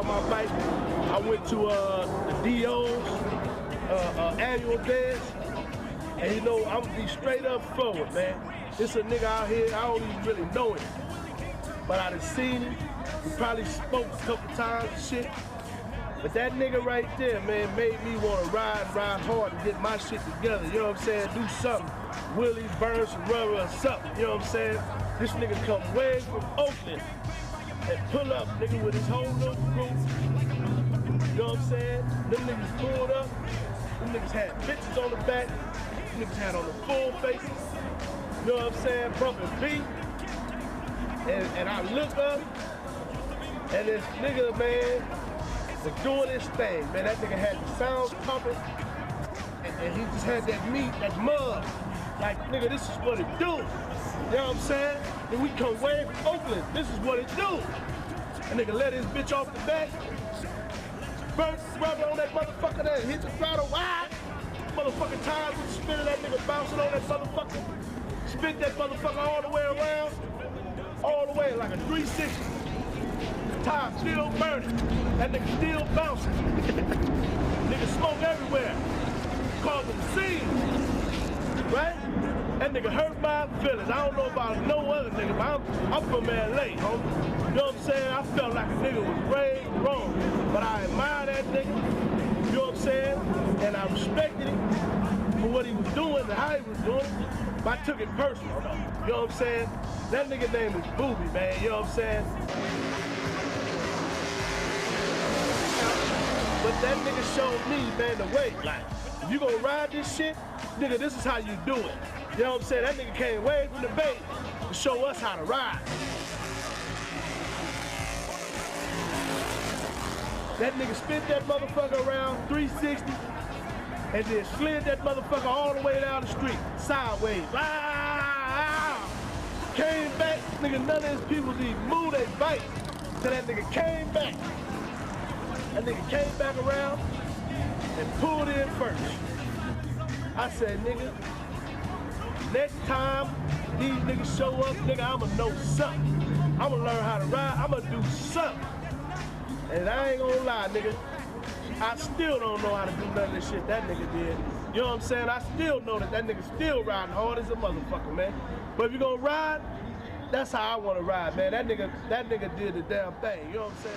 bought my bike. I went to the DO's annual dance. And you know, I'm gonna be straight up forward, man. This a nigga out here, I don't even really know him. But I done seen him. We probably spoke a couple times and shit. But that nigga right there, man, made me want to ride hard and get my shit together. You know what I'm saying? Do something. Willie, burn some rubber or something. You know what I'm saying? This nigga come way from Oakland and pull up, nigga, with his whole little group. You know what I'm saying? Them niggas pulled up. Them niggas had bitches on the back. Them niggas had on the full faces. You know what I'm saying? Bumping beat. And I look up, and this nigga, man, was doing his thing, man. That nigga had the sounds pumping, and he just had that meat, that mud. Like, nigga, this is what it do. You know what I'm saying? And we come way from Oakland. This is what it do. And nigga let his bitch off the back, burn rubber on that motherfucker there, hit the throttle wide. Motherfucking tires with the spin of that nigga bouncing on that motherfucker. Spit that motherfucker all the way around, all the way like a 360. Tire still burning. That nigga still bouncing. Nigga smoke everywhere. Causing scenes. Right? That nigga hurt my feelings. I don't know about no other nigga, but I'm from LA, homie. You know what I'm saying? I felt like a nigga was raised wrong. But I admire that nigga. You know what I'm saying? And I respected him for what he was doing and how he was doing it. But I took it personal, though. You know what I'm saying? That nigga name is Boobie, man. You know what I'm saying? But that nigga showed me, man, the way. Like, if you gonna ride this shit, nigga, this is how you do it. You know what I'm saying? That nigga came way from the Bay to show us how to ride. That nigga spin that motherfucker around 360 and then slid that motherfucker all the way down the street, sideways. Came back, nigga, none of his people even moved their bike till that nigga came back. That nigga came back around and pulled in first. I said, nigga, next time these niggas show up, nigga, I'ma know something. I'ma learn how to ride, I'ma do something. And I ain't gonna lie, nigga, I still don't know how to do none of this shit that nigga did. You know what I'm saying? I still know that nigga still riding hard as a motherfucker, man. But if you gonna ride, that's how I wanna ride, man. That nigga did the damn thing, you know what I'm saying?